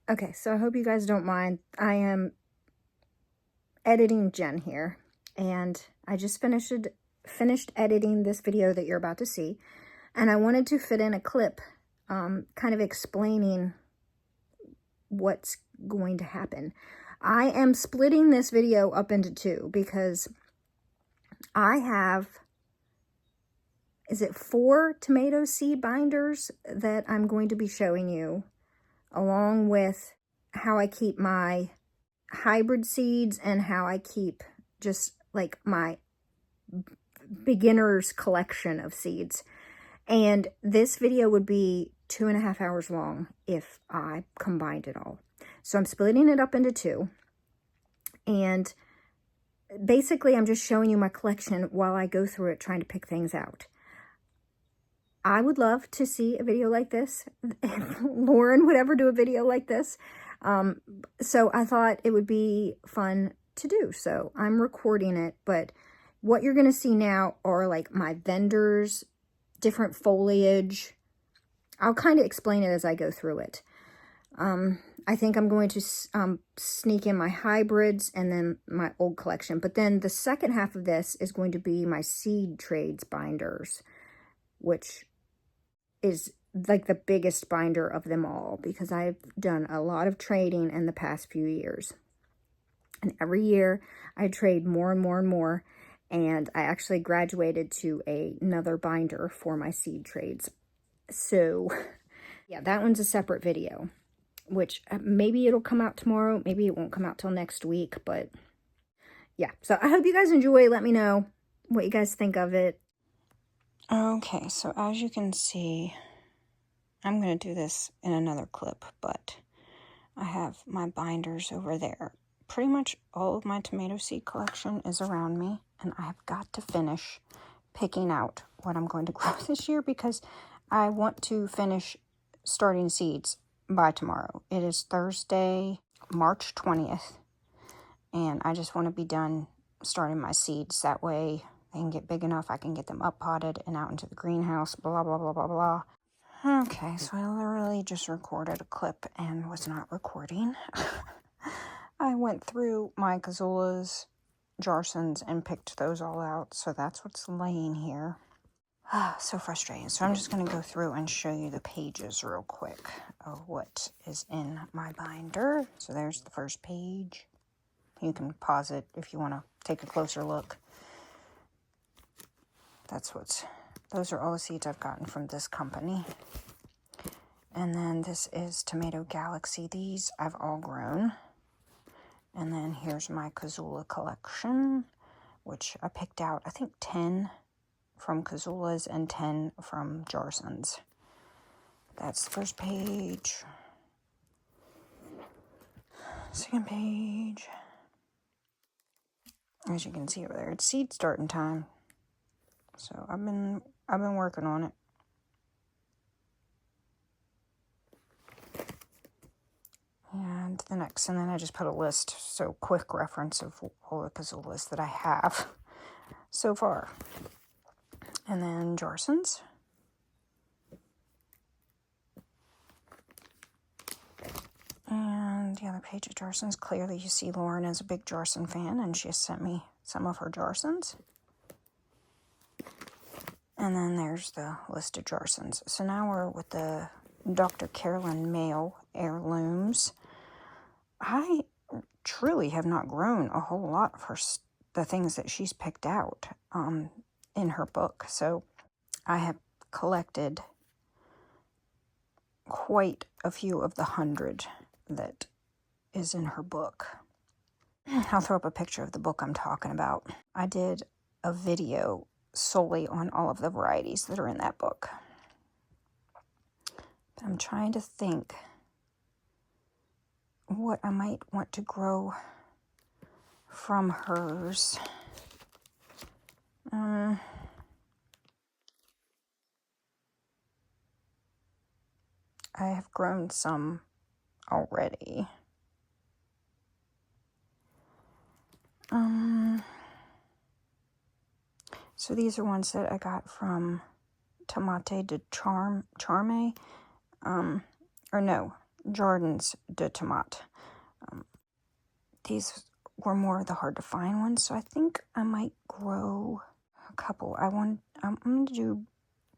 Okay, so I hope you guys don't mind. I am editing Jen here, and I just finished editing this video that you're about to see, and I wanted to fit in a clip kind of explaining what's going to happen. I am splitting this video up into two because I have, is it 4 tomato seed binders that I'm going to be showing you, along with how I keep my hybrid seeds and how I keep just like my beginner's collection of seeds. And this video would be 2.5 hours long if I combined it all. So I'm splitting it up into two. And basically I'm just showing you my collection while I go through it trying to pick things out. I would love to see a video like this. If Lauren would ever do a video like this. So I thought it would be fun to do. So I'm recording it, but what you're going to see now are like my vendors, different foliage. I'll kind of explain it as I go through it. I think I'm going to sneak in my hybrids and then my old collection. But then the second half of this is going to be my seed trades binders, which is like the biggest binder of them all because I've done a lot of trading in the past few years. And every year I trade more and more and more. And I actually graduated to another binder for my seed trades. So yeah, that one's a separate video, which maybe it'll come out tomorrow. Maybe it won't come out till next week, but yeah. So I hope you guys enjoy. Let me know what you guys think of it. Okay, so as you can see, I'm going to do this in another clip, but I have my binders over there. Pretty much all of my tomato seed collection is around me, and I have got to finish picking out what I'm going to grow this year because I want to finish starting seeds by tomorrow. It is Thursday, March 20th, and I just want to be done starting my seeds. That way they can get big enough, I can get them up potted and out into the greenhouse, blah, blah, blah, blah, blah. Okay, so I literally just recorded a clip and was not recording. I went through my Cazulas, Jarsons, and picked those all out, so that's what's laying here. So frustrating. So I'm just going to go through and show you the pages real quick of what is in my binder. So there's the first page. You can pause it if you want to take a closer look. Those are all the seeds I've gotten from this company. And then this is Tomato Galaxy. These I've all grown. And then here's my Cazula collection, which I picked out, I think 10 from Cazulas and 10 from Jarsons. That's the first page. Second page. As you can see over there, it's seed starting time. So I've been working on it. And the next, and then I just put a list, so quick reference of all the Cazulas that I have so far. And then Jarsons. And the other page of Jarsons. Clearly you see Lauren is a big Jarson fan, and she has sent me some of her Jarsons. And then there's the list of Jarsons. So now we're with the Dr. Carolyn Mail heirlooms. I truly have not grown a whole lot of the things that she's picked out in her book. So I have collected quite a few of the 100 that is in her book. I'll throw up a picture of the book I'm talking about. I did a video solely on all of the varieties that are in that book. But I'm trying to think what I might want to grow from hers. I have grown some already. So these are ones that I got from Tomate de Charme. Jardins de Tomate. These were more of the hard to find ones, so I think I might grow a couple. I'm going to do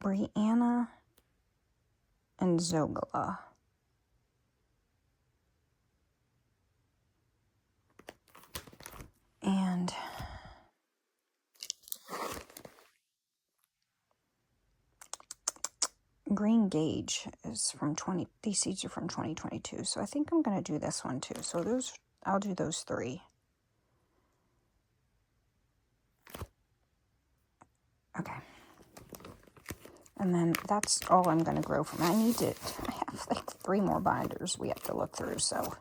Brianna and Zogala. And Green Gauge is from these seeds are from 2022, so I think I'm going to do this one too. So I'll do those 3. Okay. And then that's all I'm going to grow from. I have like 3 more binders we have to look through, so.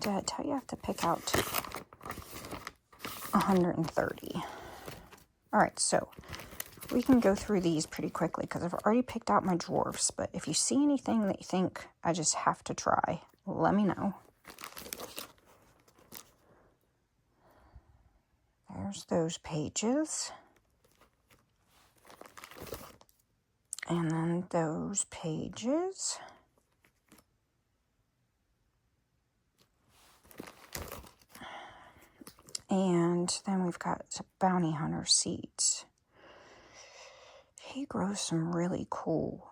Did I tell you I have to pick out 130? All right, so we can go through these pretty quickly because I've already picked out my dwarfs, but if you see anything that you think I just have to try, let me know. There's those pages. And then those pages. And then we've got Bounty Hunter seeds. He grows some really cool,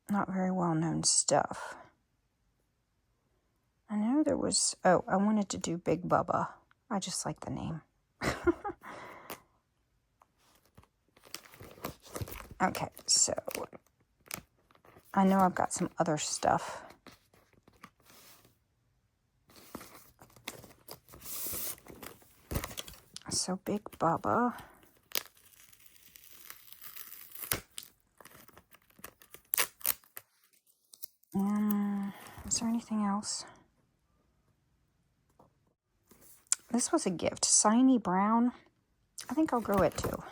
not very well known stuff. I know there was, I wanted to do Big Bubba. I just like the name. Okay, so I know I've got some other stuff. So Big Bubba. Is there anything else? This was a gift. Shiny Brown. I think I'll grow it too.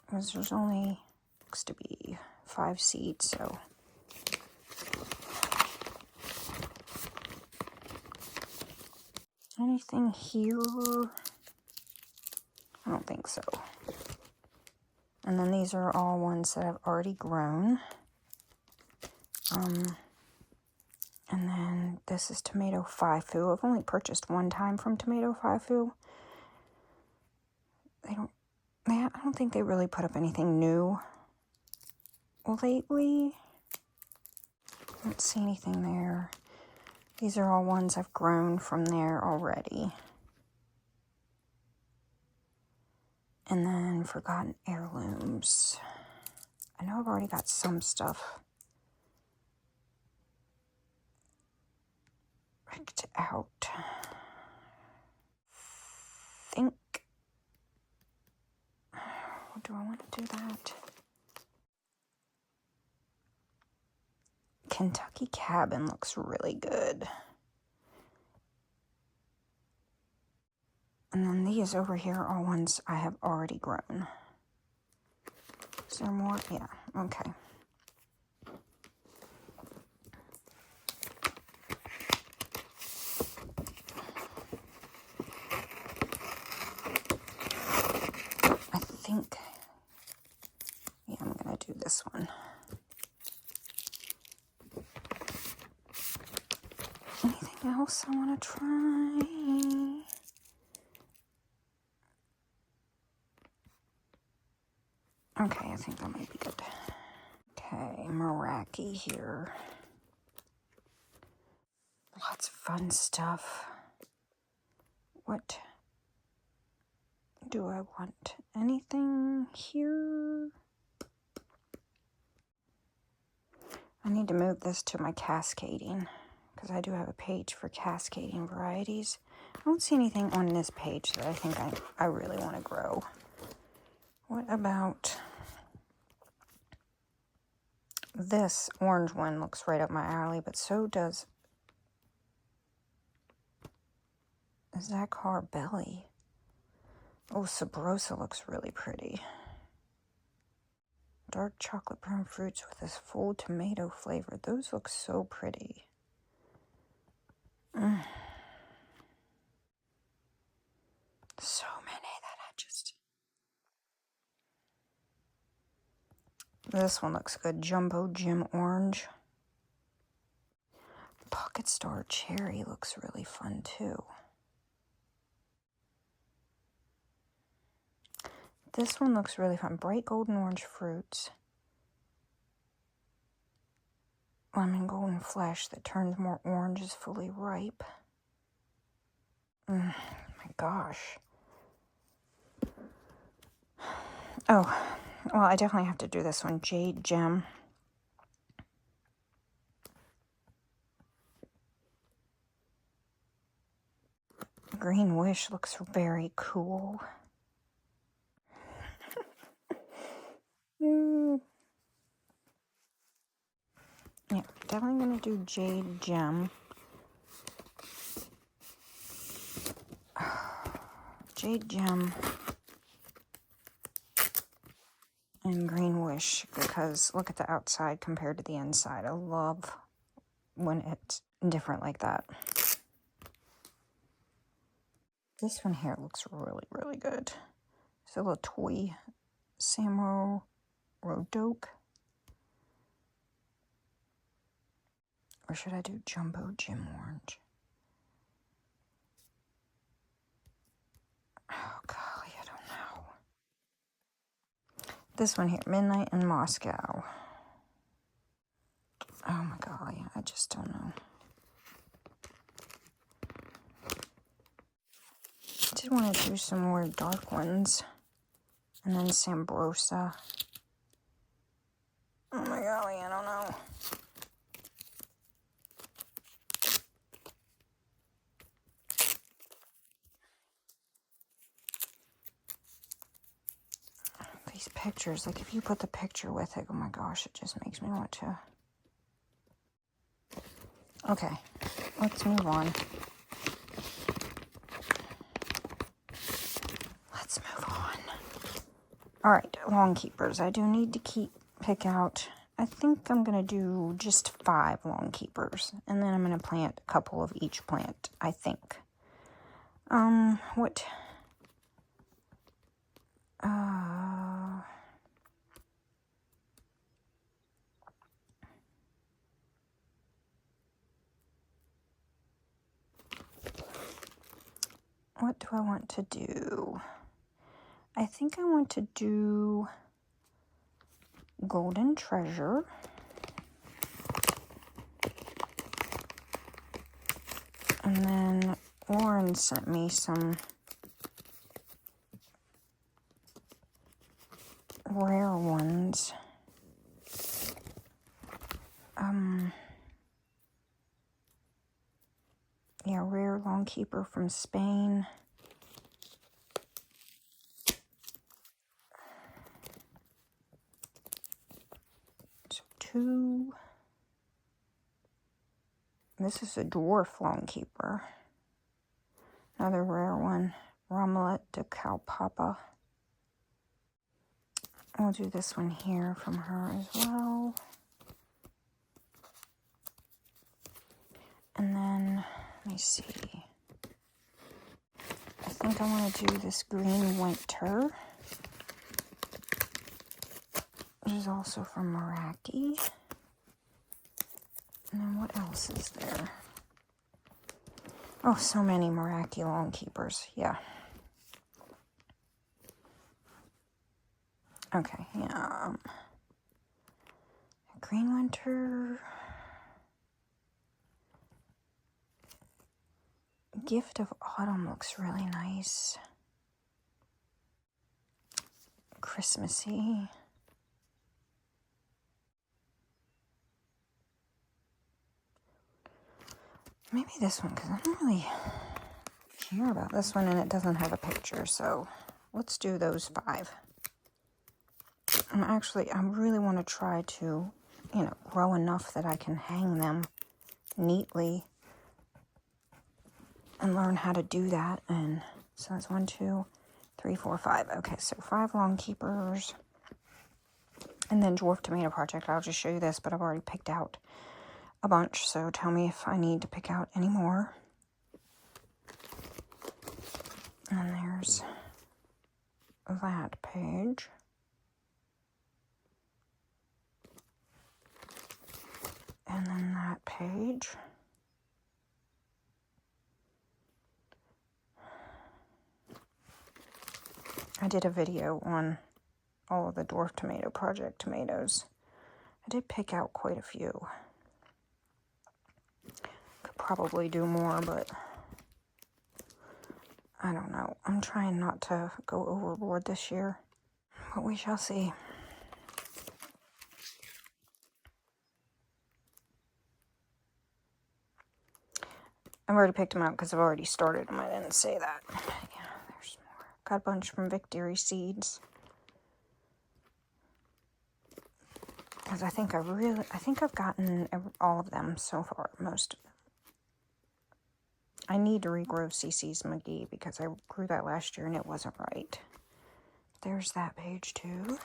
Because there's only, looks to be 5 seeds, so. Anything here? I don't think so. And then these are all ones that I've already grown. And then this is Tomato Faifu. I've only purchased one time from Tomato Faifu. I don't think they really put up anything new lately. I don't see anything there. These are all ones I've grown from there already. And then Forgotten Heirlooms. I know I've already got some stuff picked out. Think. Do I want to do that? Kentucky Cabin looks really good. And then these over here are ones I have already grown. Is there more? Yeah, okay. I think, yeah, I'm gonna do this one. Anything else I want to try? Okay, I think that might be good. Okay, Meraki here. Lots of fun stuff. What do I want? Anything here? I need to move this to my cascading because I do have a page for cascading varieties. I don't see anything on this page that I think I really want to grow. What about this orange one? Looks right up my alley, but so does Zakar Belly. Oh, Sabrosa looks really pretty. Dark chocolate brown fruits with this full tomato flavor. Those look so pretty. So many that I just... This one looks good. Jumbo Jim Orange. Pocket Star Cherry looks really fun too. This one looks really fun. Bright golden orange fruits. Lemon golden flesh that turns more orange is fully ripe. My gosh. Oh, well, I definitely have to do this one. Jade Gem. Green Wish looks very cool. Yeah, definitely gonna do Jade Gem. Jade Gem and Green Wish, because look at the outside compared to the inside. I love when it's different like that. This one here looks really, really good. It's a little toy Samro Rodoke. Or should I do Jumbo Jim Orange? Oh, golly, I don't know. This one here, Midnight in Moscow. Oh, my golly, I just don't know. I did want to do some more dark ones. And then Sambrosa. Oh, my golly, I don't know. These pictures, like if you put the picture with it, oh my gosh, it just makes me want to. Okay, let's move on. Let's move on. All right, lawn keepers. I do need to pick out, I think I'm going to do just 5 lawn keepers. And then I'm going to plant a couple of each plant, I think. What do I want to do? I think I want to do Golden Treasure. And then Lauren sent me some rare ones. Yeah, rare lawn keeper from Spain. So 2. This is a dwarf lawn keeper. Another rare one, Romelet de Calpapa. We'll do this one here from her as well. And then, let me see. I think I want to do this Green Winter, which is also from Meraki. And then what else is there? Oh, so many Meraki lawn keepers. Yeah. Okay, yeah. Green Winter. Gift of Autumn looks really nice. Christmassy. Maybe this one, because I don't really care about this one, and it doesn't have a picture, so let's do those 5. And actually, I really want to try to, grow enough that I can hang them neatly and learn how to do that. And so that's 1, 2, 3, 4, 5. Okay, so 5 lawn keepers. And then Dwarf Tomato Project, I'll just show you this, but I've already picked out a bunch, so tell me if I need to pick out any more. And there's that page. And then that page. I did a video on all of the Dwarf Tomato Project tomatoes. I did pick out quite a few. Could probably do more, but I don't know. I'm trying not to go overboard this year, but we shall see. I've already picked them out because I've already started them. I didn't say that. Yeah, there's more. Got a bunch from Victory Seeds. Because I think I've gotten all of them so far, most of them. I need to regrow CC's McGee because I grew that last year and it wasn't right. There's that page too.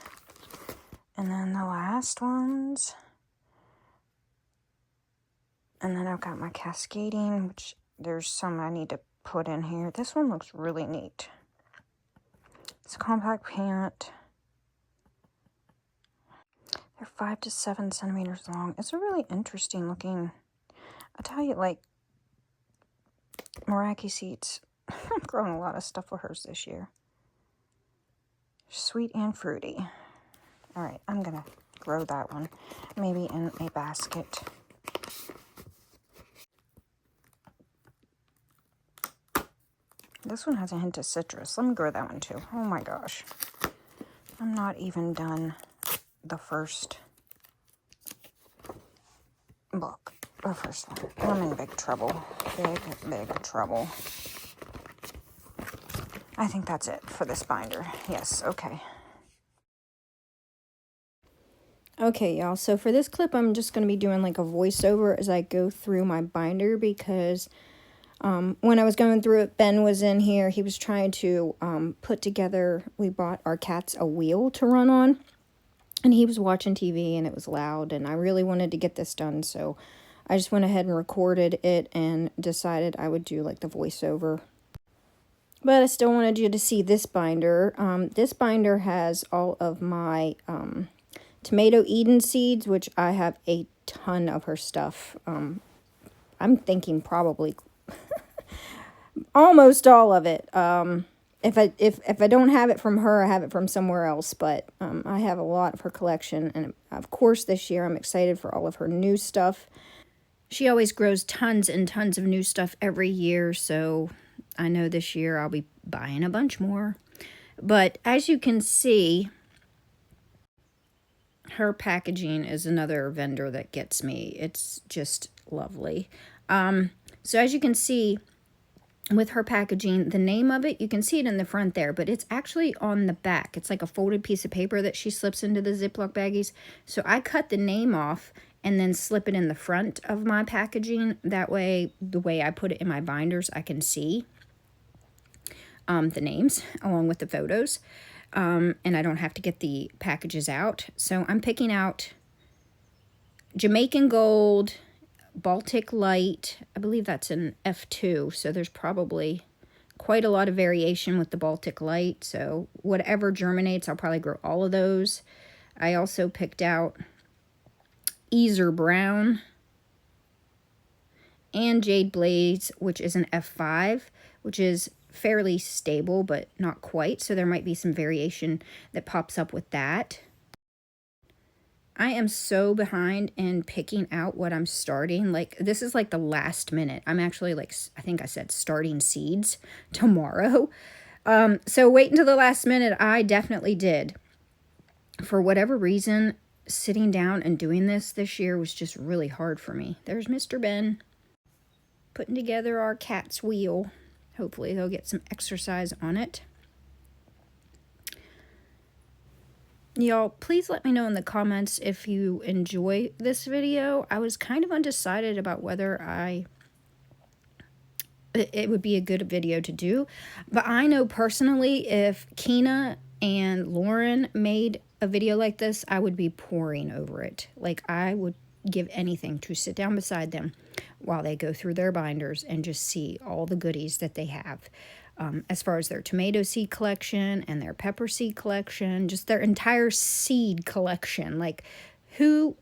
And then the last ones. And then I've got my cascading, which there's some I need to put in here. This one looks really neat. It's a compact plant. They're 5 to 7 centimeters long. It's a really interesting looking, I tell you, like, Meraki seeds. I've grown a lot of stuff with hers this year. Sweet and fruity. All right, I'm gonna grow that one, maybe in a basket. This one has a hint of citrus. Let me grow that one too. Oh my gosh. I'm not even done the first book. The first one. I'm in big trouble. Big trouble. I think that's it for this binder. Yes, okay. Okay, y'all, so for this clip, I'm just going to be doing like a voiceover as I go through my binder because when I was going through it, Ben was in here. He was trying to put together, we bought our cats a wheel to run on, and he was watching TV and it was loud, and I really wanted to get this done, so I just went ahead and recorded it and decided I would do like the voiceover. But I still wanted you to see this binder. This binder has all of my tomato Eden seeds, which I have a ton of her stuff. I'm thinking probably almost all of it. If I don't have it from her, I have it from somewhere else. But I have a lot of her collection, and of course this year I'm excited for all of her new stuff. She always grows tons and tons of new stuff every year, so I know this year I'll be buying a bunch more. But as you can see, her packaging is another vendor that gets me. It's just lovely. So as you can see with her packaging, the name of it, you can see it in the front there, but it's actually on the back. It's like a folded piece of paper that she slips into the Ziploc baggies. So I cut the name off and then slip it in the front of my packaging. That way, the way I put it in my binders, I can see the names along with the photos. And I don't have to get the packages out. So I'm picking out Jamaican Gold, Baltic Light. I believe that's an F2, so there's probably quite a lot of variation with the Baltic Light. So whatever germinates, I'll probably grow all of those. I also picked out Easer Brown and Jade Blaze, which is an F5, which is fairly stable, but not quite. So there might be some variation that pops up with that. I am so behind in picking out what I'm starting. Like, this is like the last minute. I'm actually like, I think I said starting seeds tomorrow. So wait until the last minute. I definitely did. For whatever reason, sitting down and doing this year was just really hard for me. There's Mr. Ben putting together our cat's wheel. Hopefully they'll get some exercise on it. Y'all, please let me know in the comments if you enjoy this video. I was kind of undecided about whether it would be a good video to do. But I know personally if Keena and Lauren made a video like this, I would be pouring over it. Like, I would give anything to sit down beside them while they go through their binders and just see all the goodies that they have. As far as their tomato seed collection and their pepper seed collection, just their entire seed collection. Like, who's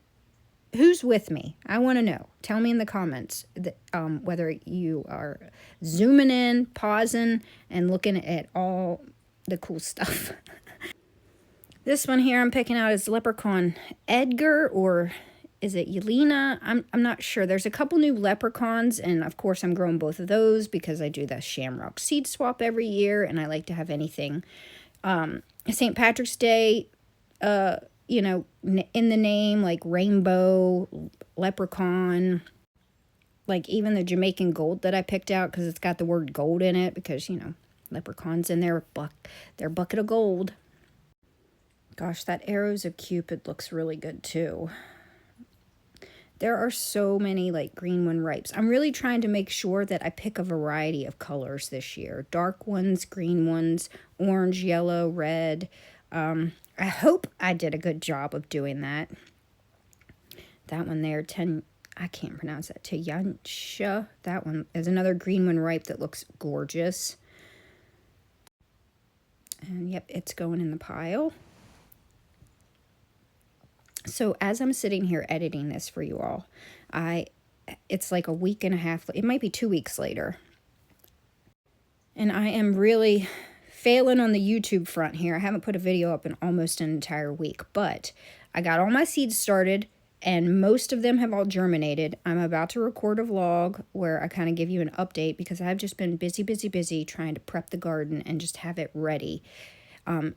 with me? I want to know. Tell me in the comments that, whether you are zooming in, pausing, and looking at all the cool stuff. This one here I'm picking out is Leprechaun Edgar, or is it Yelena? I'm not sure. There's a couple new leprechauns, and of course I'm growing both of those because I do the Shamrock seed swap every year, and I like to have anything St. Patrick's Day, you know, in the name, like rainbow, leprechaun, like even the Jamaican gold that I picked out because it's got the word gold in it because, you know, leprechauns in their bucket of gold. Gosh, that Arrows of Cupid looks really good too. There are so many like green one ripes. I'm really trying to make sure that I pick a variety of colors this year. Dark ones, green ones, orange, yellow, red. I hope I did a good job of doing that. That one there, I can't pronounce that. Tayansha. That one is another green one ripe that looks gorgeous. And yep, it's going in the pile. So as I'm sitting here editing this for you all, it's like a week and a half, it might be 2 weeks later. And I am really failing on the YouTube front here. I haven't put a video up in almost an entire week, but I got all my seeds started and most of them have all germinated. I'm about to record a vlog where I kind of give you an update because I've just been busy trying to prep the garden and just have it ready.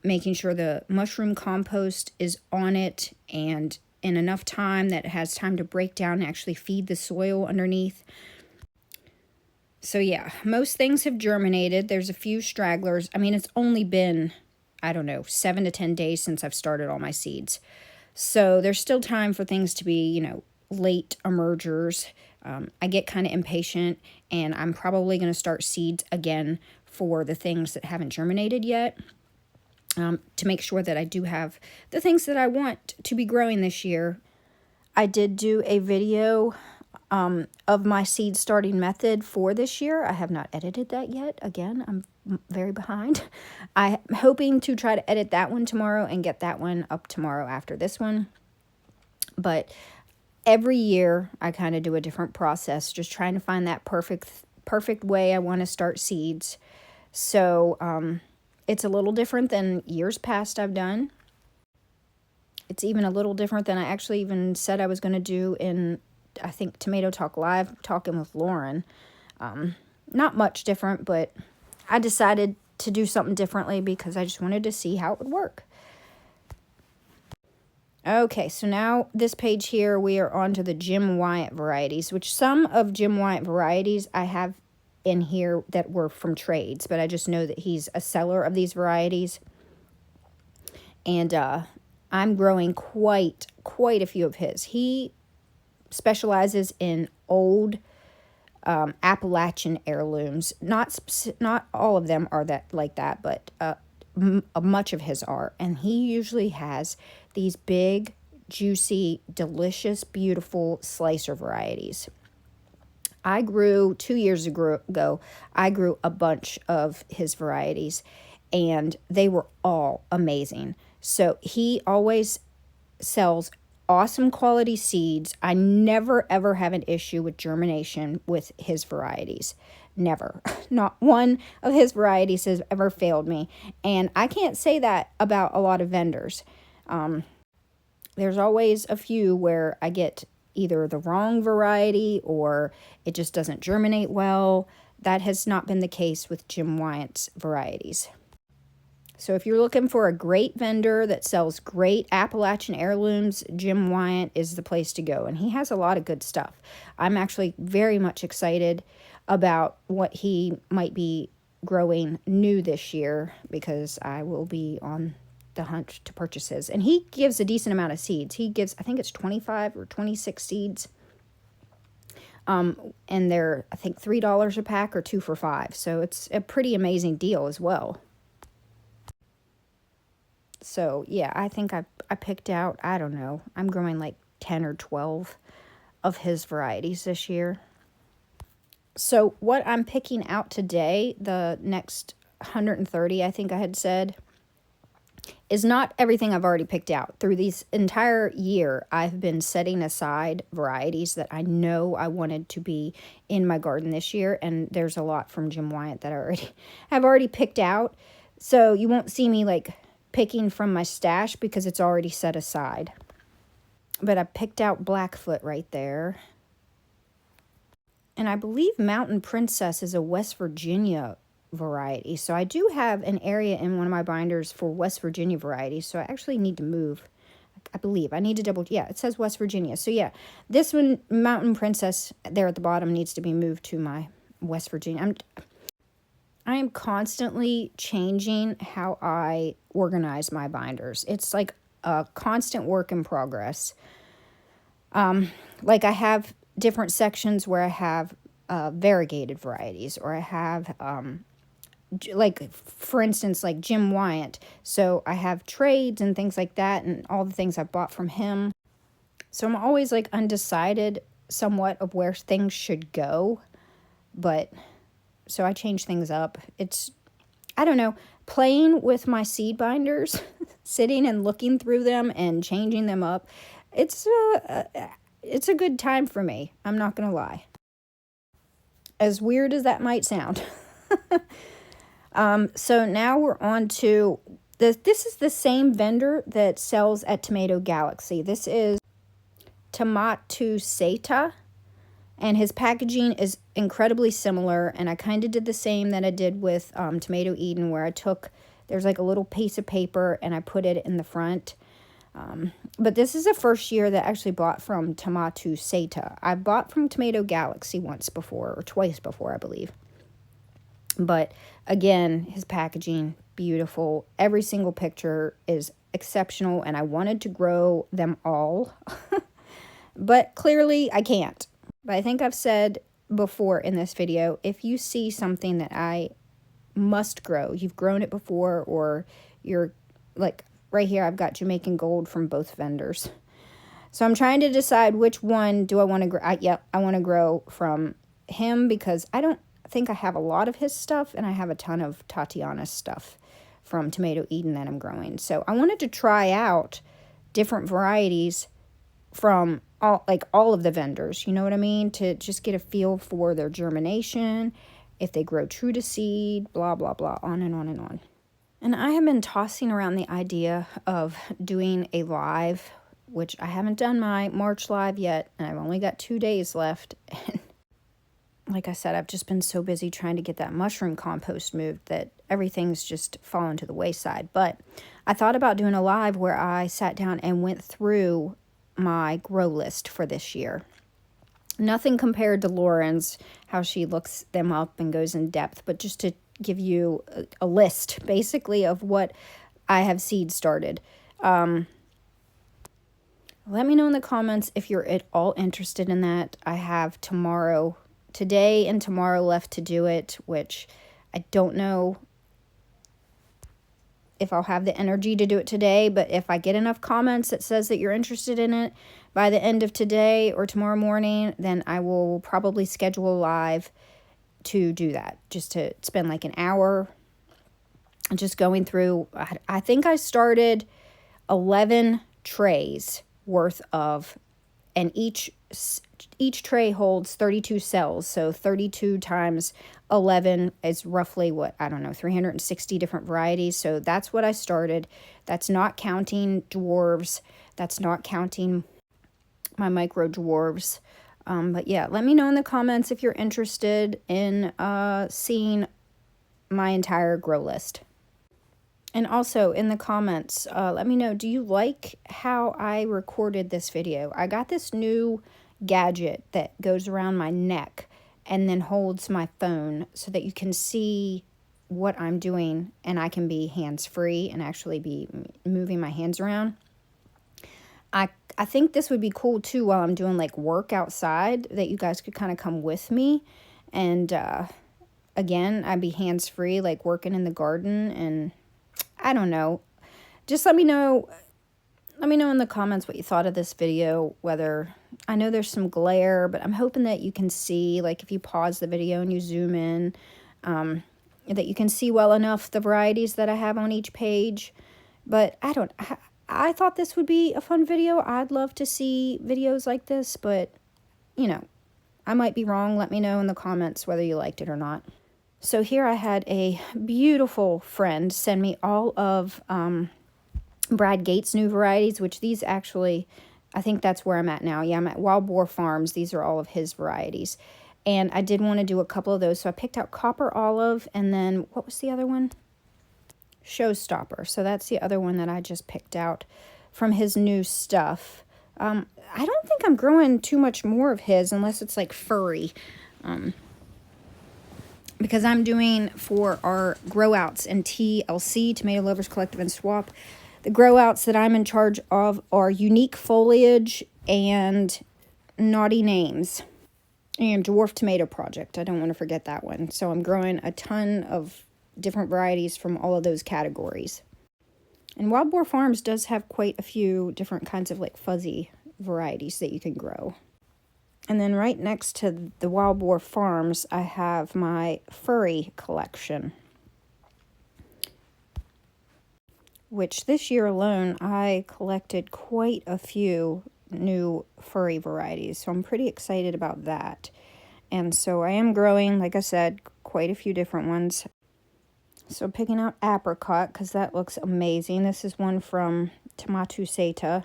Making sure the mushroom compost is on it and in enough time that it has time to break down and actually feed the soil underneath. So yeah, most things have germinated. There's a few stragglers. I mean, it's only been, I don't know, 7 to 10 days since I've started all my seeds. So there's still time for things to be, you know, late emergers. I get kind of impatient and I'm probably going to start seeds again for the things that haven't germinated yet. To make sure that I do have the things that I want to be growing this year. I did do a video of my seed starting method for this year. I have not edited that yet. Again, I'm very behind. I'm hoping to try to edit that one tomorrow and get that one up tomorrow after this one. But every year I kind of do a different process, just trying to find that perfect way I want to start seeds. So, it's a little different than years past I've done. It's even a little different than I actually even said I was going to do in, I think, Tomato Talk Live, talking with Lauren. Not much different, but I decided to do something differently because I just wanted to see how it would work. Okay, so now this page here, we are on to the Jim Wyatt varieties, which some of Jim Wyatt varieties I have in here that were from trades, but I just know that he's a seller of these varieties. And I'm growing quite a few of his. He specializes in old Appalachian heirlooms. Not all of them are like that, but much of his are. And he usually has these big, juicy, delicious, beautiful slicer varieties. I grew 2 years ago, I grew a bunch of his varieties, and they were all amazing. So he always sells awesome quality seeds. I never, ever have an issue with germination with his varieties. Never. Not one of his varieties has ever failed me. And I can't say that about a lot of vendors. There's always a few where I get either the wrong variety or it just doesn't germinate well. That has not been the case with Jim Wyatt's varieties. So if you're looking for a great vendor that sells great Appalachian heirlooms, Jim Wyatt is the place to go. And he has a lot of good stuff. I'm actually very much excited about what he might be growing new this year because I will be on the hunt to purchase his. And he gives a decent amount of seeds. He gives, I think it's 25 or 26 seeds. And they're, I think, $3 a pack or 2 for $5. So it's a pretty amazing deal as well. So yeah, I think I picked out, I don't know, I'm growing like 10 or 12 of his varieties this year. So what I'm picking out today, the next 130 I think I had said, is not everything I've already picked out. Through this entire year, I've been setting aside varieties that I know I wanted to be in my garden this year, and there's a lot from Jim Wyatt that I've already picked out. So you won't see me like picking from my stash because it's already set aside. But I picked out Blackfoot right there. And I believe Mountain Princess is a West Virginia variety. So I do have an area in one of my binders for West Virginia varieties. So I actually need to move. I believe I need to double. Yeah, it says West Virginia. So yeah, this one, Mountain Princess, there at the bottom needs to be moved to my West Virginia. I am constantly changing how I organize my binders. It's like a constant work in progress. Like I have different sections where I have variegated varieties, or I have like, for instance, like Jim Wyatt. So I have trades and things like that, and all the things I bought from him. So I'm always like undecided somewhat of where things should go, but so I change things up. It's, I don't know, playing with my seed binders, sitting and looking through them and changing them up. It's a good time for me. I'm not going to lie. As weird as that might sound. So now we're on to this. This is the same vendor that sells at Tomato Galaxy. This is Tomato Seta, and his packaging is incredibly similar. And I kind of did the same that I did with Tomato Eden, where I took, there's like a little piece of paper and I put it in the front. But this is the first year that I actually bought from Tomato Seta. I bought from Tomato Galaxy once before, or twice before, I believe. But again, his packaging, beautiful. Every single picture is exceptional, and I wanted to grow them all. But clearly I can't. But I think I've said before in this video, if you see something that I must grow, you've grown it before, or you're like, right here, I've got Jamaican Gold from both vendors. So I'm trying to decide which one do I want to grow. I want to grow from him because I don't think I have a lot of his stuff, and I have a ton of Tatiana's stuff from Tomato Eden that I'm growing. So I wanted to try out different varieties from all of the vendors, you know what I mean? To just get a feel for their germination, if they grow true to seed, blah, blah, blah, on and on and on. And I have been tossing around the idea of doing a live, which I haven't done my March live yet, and I've only got 2 days left. And like I said, I've just been so busy trying to get that mushroom compost moved that everything's just fallen to the wayside. But I thought about doing a live where I sat down and went through my grow list for this year. Nothing compared to Lauren's, how she looks them up and goes in depth, but just to give you a list, basically, of what I have seed started. Let me know in the comments if you're at all interested in that. I have today and tomorrow left to do it, which I don't know if I'll have the energy to do it today, but if I get enough comments that says that you're interested in it by the end of today or tomorrow morning, then I will probably schedule a live to do that, just to spend like an hour just going through. I think I started 11 trays worth of, and each tray holds 32 cells, so 32 times 11 is roughly, what, I don't know, 360 different varieties. So that's what I started. That's not counting dwarves. That's not counting my micro dwarves. But yeah, let me know in the comments if you're interested in seeing my entire grow list. And also in the comments, let me know, do you like how I recorded this video? I got this new gadget that goes around my neck and then holds my phone so that you can see what I'm doing, and I can be hands-free and actually be moving my hands around. I think this would be cool too while I'm doing like work outside, that you guys could kind of come with me, and again, I'd be hands-free, like working in the garden, and I don't know, just let me know in the comments what you thought of this video, whether, I know there's some glare, but I'm hoping that you can see, like if you pause the video and you zoom in, that you can see well enough the varieties that I have on each page. But I thought this would be a fun video. I'd love to see videos like this, but, you know, I might be wrong. Let me know in the comments whether you liked it or not. So here I had a beautiful friend send me all of Brad Gates' new varieties, which these actually, I think that's where I'm at now. Yeah, I'm at Wild Boar Farms. These are all of his varieties. And I did want to do a couple of those. So I picked out Copper Olive, and then, what was the other one? Showstopper. So that's the other one that I just picked out from his new stuff. I don't think I'm growing too much more of his unless it's like furry. Because I'm doing for our grow outs and TLC, Tomato Lovers Collective and Swap. The grow outs that I'm in charge of are Unique Foliage and Naughty Names and Dwarf Tomato Project. I don't want to forget that one. So I'm growing a ton of different varieties from all of those categories. And Wild Boar Farms does have quite a few different kinds of like fuzzy varieties that you can grow. And then right next to the Wild Boar Farms, I have my furry collection, which this year alone, I collected quite a few new furry varieties. So I'm pretty excited about that. And so I am growing, like I said, quite a few different ones. So picking out Apricot, because that looks amazing. This is one from Tomato Seta.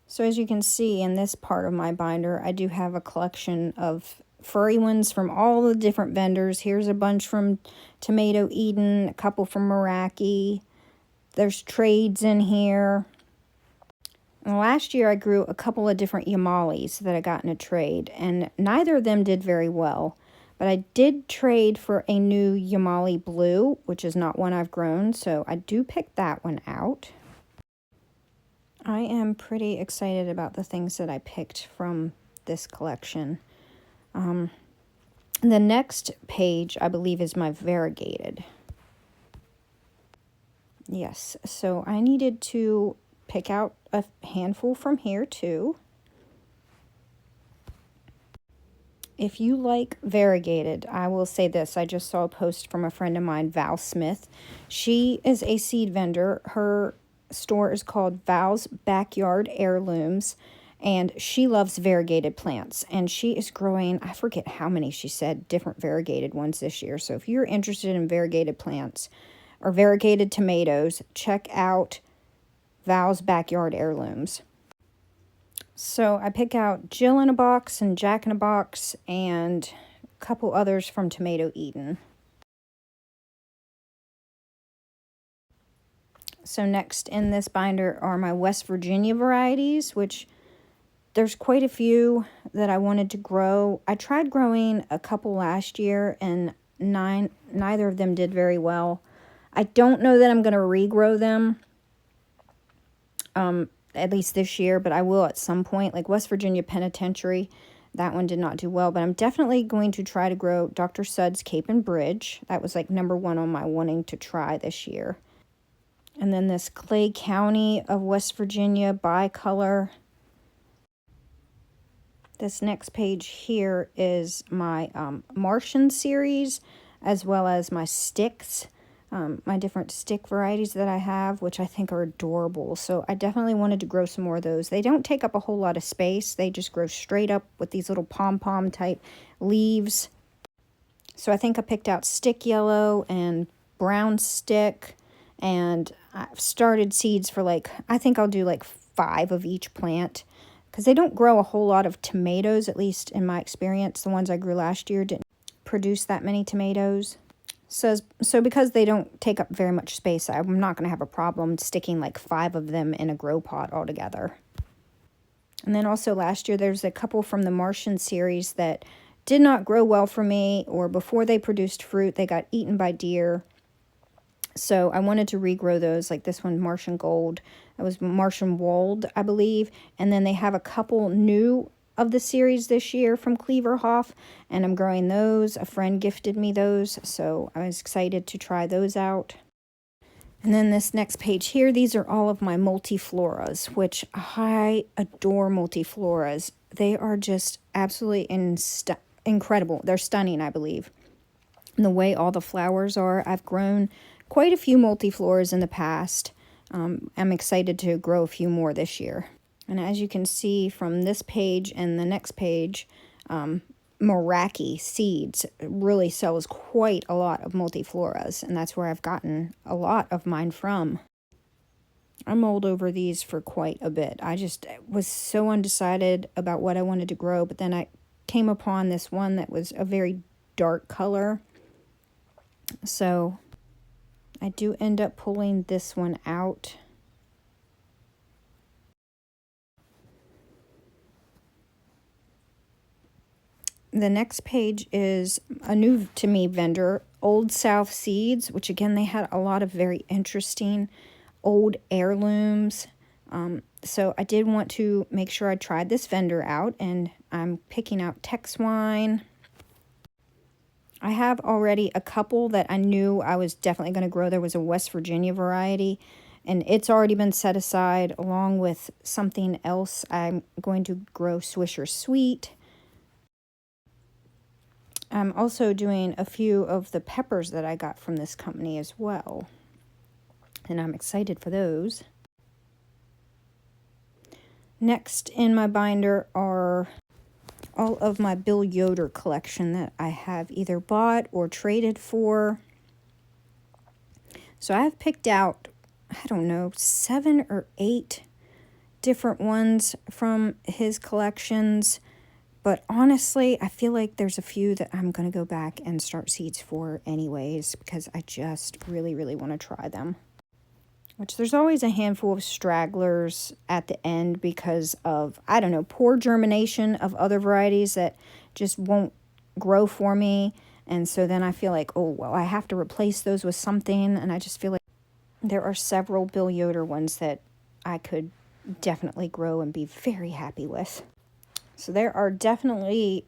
So as you can see in this part of my binder, I do have a collection of furry ones from all the different vendors. Here's a bunch from Tomato Eden, a couple from Meraki. There's trades in here. And last year I grew a couple of different Yamalis that I got in a trade, and neither of them did very well. But I did trade for a new Yamali Blue, which is not one I've grown, so I do pick that one out. I am pretty excited about the things that I picked from this collection. The next page, I believe, is my variegated. Yes, so I needed to pick out a handful from here too. If you like variegated, I will say this. I just saw a post from a friend of mine, Val Smith. She is a seed vendor. Her store is called Val's Backyard Heirlooms, and she loves variegated plants. And she is growing, I forget how many she said, different variegated ones this year. So if you're interested in variegated plants or variegated tomatoes, check out Val's Backyard Heirlooms. So I pick out Jill in a box and Jack in a box and a couple others from Tomato Eden. So next in this binder are my West Virginia varieties, which there's quite a few that I wanted to grow. I tried growing a couple last year and neither of them did very well. I don't know that I'm going to regrow them. At least this year, but I will at some point. Like West Virginia Penitentiary, that one did not do well, but I'm definitely going to try to grow Dr. Sudd's Cape and Bridge. That was like #1 on my wanting to try this year. And then this Clay County of West Virginia bicolor. This next page here is my Martian series, as well as my sticks. My different stick varieties that I have, which I think are adorable. So I definitely wanted to grow some more of those. They don't take up a whole lot of space. They just grow straight up with these little pom-pom type leaves. So I think I picked out stick yellow and brown stick. And I've started seeds for like, I think I'll do like 5 of each plant. Because they don't grow a whole lot of tomatoes, at least in my experience. The ones I grew last year didn't produce that many tomatoes. So because they don't take up very much space, I'm not going to have a problem sticking like 5 of them in a grow pot altogether. And then also last year, there's a couple from the Martian series that did not grow well for me, or before they produced fruit, they got eaten by deer. So I wanted to regrow those, like this one, Martian Gold. That was Martian Wold, I believe. And then they have a couple new of the series this year from Cleaverhoff, and I'm growing those. A friend gifted me those, so I was excited to try those out. And then this next page here, these are all of my multifloras, which I adore multifloras. They are just absolutely incredible. They're stunning, I believe. And the way all the flowers are, I've grown quite a few multifloras in the past. I'm excited to grow a few more this year. And as you can see from this page and the next page, Meraki Seeds really sells quite a lot of multifloras, and that's where I've gotten a lot of mine from. I mulled over these for quite a bit. I just was so undecided about what I wanted to grow, but then I came upon this one that was a very dark color. So I do end up pulling this one out. The next page is a new to me vendor, Old South Seeds, which again, they had a lot of very interesting old heirlooms. So I did want to make sure I tried this vendor out, and I'm picking out Tex wine. I have already a couple that I knew I was definitely going to grow. There was a West Virginia variety, and it's already been set aside along with something else. I'm going to grow Swisher Sweet. I'm also doing a few of the peppers that I got from this company as well, and I'm excited for those. Next in my binder are all of my Bill Yoder collection that I have either bought or traded for. So I have picked out, I don't know, 7 or 8 different ones from his collections. But honestly, I feel like there's a few that I'm going to go back and start seeds for anyways, because I just really, really want to try them. Which there's always a handful of stragglers at the end because of, I don't know, poor germination of other varieties that just won't grow for me. And so then I feel like, oh, well, I have to replace those with something. And I just feel like there are several Bill Yoder ones that I could definitely grow and be very happy with. So there are definitely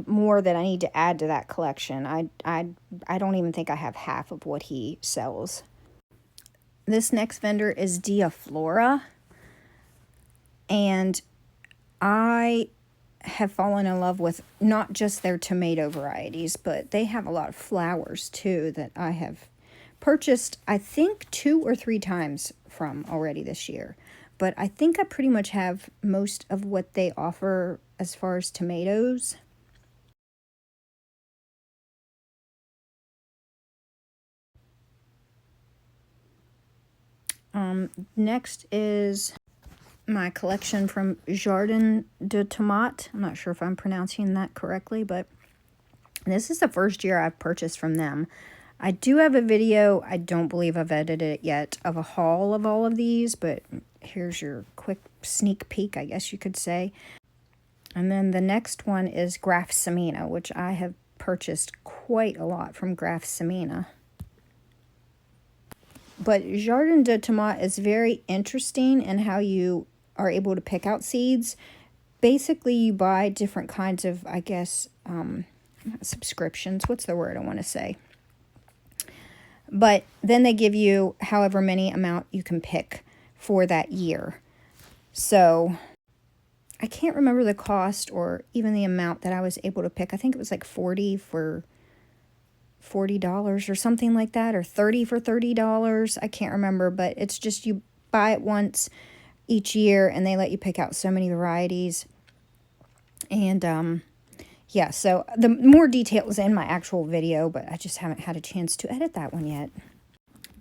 more that I need to add to that collection. I don't even think I have half of what he sells. This next vendor is Dia Flora, and I have fallen in love with not just their tomato varieties, but they have a lot of flowers too that I have purchased, I think 2 or 3 times from already this year. But I think I pretty much have most of what they offer as far as tomatoes. Next is my collection from Jardin de Tomate. I'm not sure if I'm pronouncing that correctly, but this is the first year I've purchased from them. I do have a video, I don't believe I've edited it yet, of a haul of all of these, but here's your quick sneak peek, I guess you could say. And then the next one is Graf Semina, which I have purchased quite a lot from Graf Semina. But Jardin de Tomate is very interesting in how you are able to pick out seeds. Basically, you buy different kinds of, I guess, subscriptions. What's the word I want to say? But then they give you however many amount you can pick for that year. So I can't remember the cost or even the amount that I was able to pick. I think it was like 40 for $40 or something like that, or 30 for $30. I can't remember, but it's just you buy it once each year and they let you pick out so many varieties. And yeah, so the more details in my actual video, but I just haven't had a chance to edit that one yet.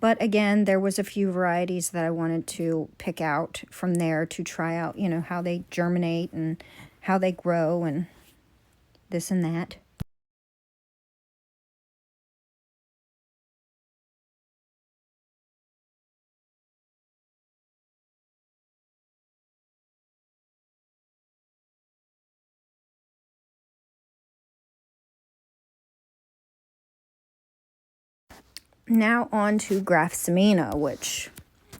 But again, there was a few varieties that I wanted to pick out from there to try out, you know, how they germinate and how they grow and this and that. Now on to Graf Semina, which,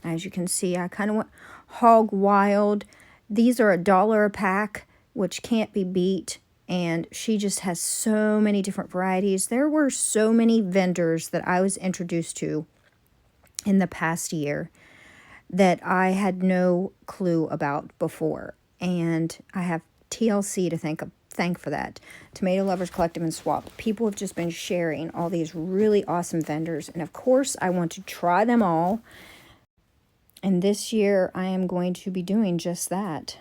as you can see, I kind of went hog wild. These are $1 a pack, which can't be beat. And she just has so many different varieties. There were so many vendors that I was introduced to in the past year that I had no clue about before. And I have TLC to thank for that. Tomato Lovers Collective and Swap. People have just been sharing all these really awesome vendors. And of course, I want to try them all. And this year, I am going to be doing just that.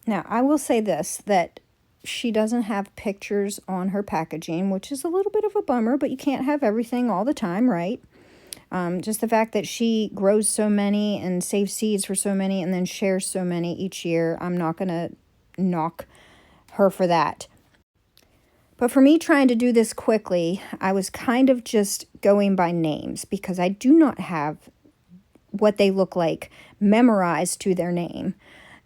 Now, I will say this, that she doesn't have pictures on her packaging, which is a little bit of a bummer, but you can't have everything all the time, right? Just the fact that she grows so many and saves seeds for so many and then shares so many each year, I'm not going to knock her for that. But for me trying to do this quickly, I was kind of just going by names because I do not have what they look like memorized to their name.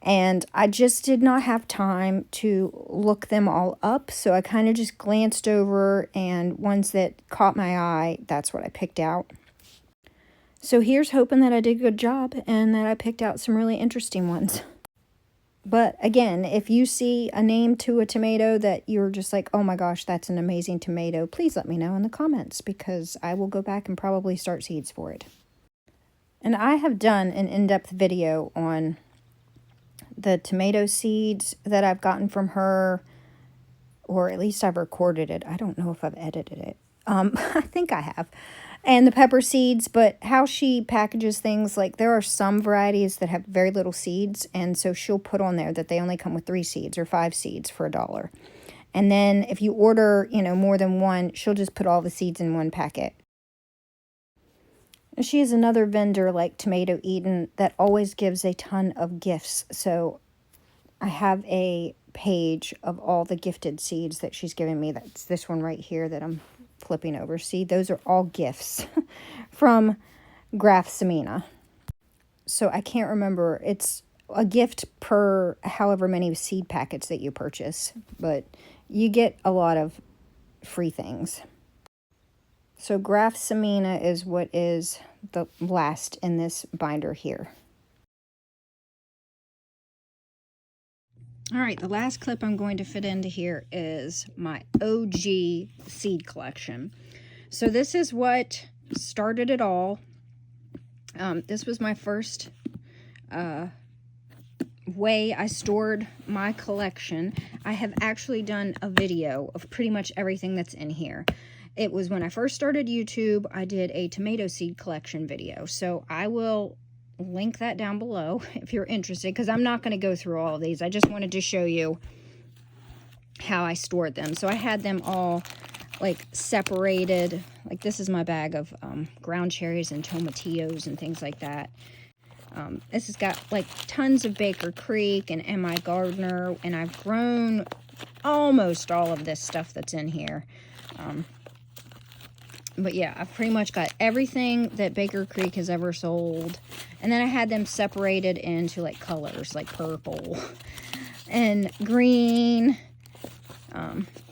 And I just did not have time to look them all up, so I kind of just glanced over, and ones that caught my eye, that's what I picked out. So here's hoping that I did a good job and that I picked out some really interesting ones. But again, if you see a name to a tomato that you're just like, oh my gosh, that's an amazing tomato, please let me know in the comments because I will go back and probably start seeds for it. And I have done an in-depth video on the tomato seeds that I've gotten from her, or at least I've recorded it. I don't know if I've edited it. I think I have. And the pepper seeds, but how she packages things, like there are some varieties that have very little seeds, and so she'll put on there that they only come with 3 seeds or 5 seeds for $1. And then if you order, more than one, she'll just put all the seeds in one packet. She is another vendor like Tomato Eden that always gives a ton of gifts. So I have a page of all the gifted seeds that she's given me. That's this one right here that I'm flipping over. See, those are all gifts from Graf Semina. So I can't remember. It's a gift per however many seed packets that you purchase. But you get a lot of free things. So Graf Semina is what is the last in this binder here. All right, the last clip I'm going to fit into here is my OG seed collection. So this is what started it all. This was my first way I stored my collection. I have actually done a video of pretty much everything that's in here. It was when I first started YouTube, I did a tomato seed collection video. So I will link that down below if you're interested, because I'm not going to go through all of these. I just wanted to show you how I stored them. So I had them all like separated. Like this is my bag of ground cherries and tomatillos and things like that. This has got like tons of Baker Creek and M.I. Gardner, and I've grown almost all of this stuff that's in here. But yeah, I've pretty much got everything that Baker Creek has ever sold. And then I had them separated into like colors, like purple and green.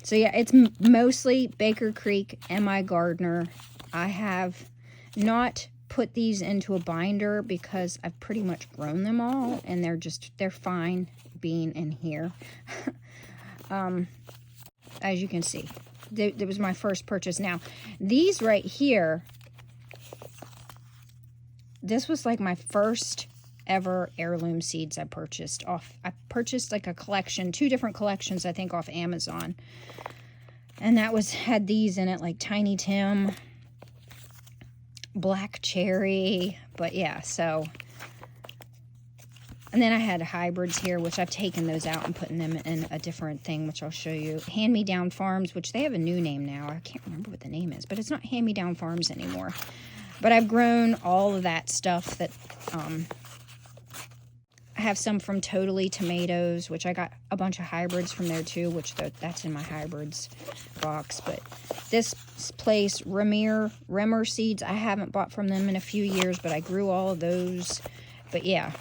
So yeah, it's mostly Baker Creek, M.I. Gardner. I have not put these into a binder because I've pretty much grown them all, and they're fine being in here. As you can see. That was my first purchase. Now, these right here, this was like my first ever heirloom seeds I purchased off. I purchased like a collection, 2 different collections, I think, off Amazon. And that had these in it, like Tiny Tim, Black Cherry. But yeah, so. And then I had hybrids here, which I've taken those out and putting them in a different thing, which I'll show you. Hand Me Down Farms, which they have a new name now. I can't remember what the name is, but it's not Hand Me Down Farms anymore. But I've grown all of that stuff that, I have some from Totally Tomatoes, which I got a bunch of hybrids from there too, which that's in my hybrids box. But this place, Rimmer Seeds, I haven't bought from them in a few years, but I grew all of those. But yeah.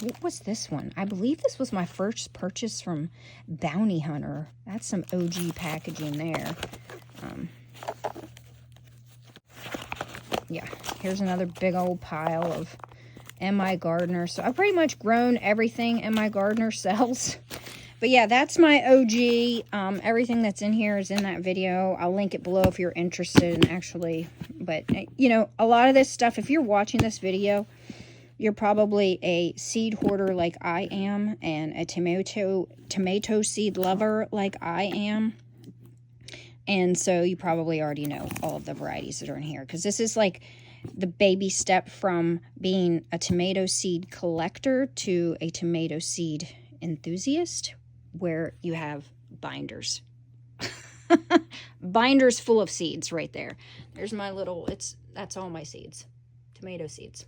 What was this one? I believe this was my first purchase from Bounty Hunter. That's some OG packaging there. Yeah, here's another big old pile of in my gardener. So I've pretty much grown everything in my gardener cells. But yeah, that's my OG. Everything that's in here is in that video. I'll link it below if you're interested in actually. But, you know, a lot of this stuff, if you're watching this video, you're probably a seed hoarder like I am, and a tomato seed lover like I am. And so you probably already know all of the varieties that are in here, because this is like the baby step from being a tomato seed collector to a tomato seed enthusiast, where you have binders. Binders full of seeds right there. There's my little, that's all my seeds. Tomato seeds.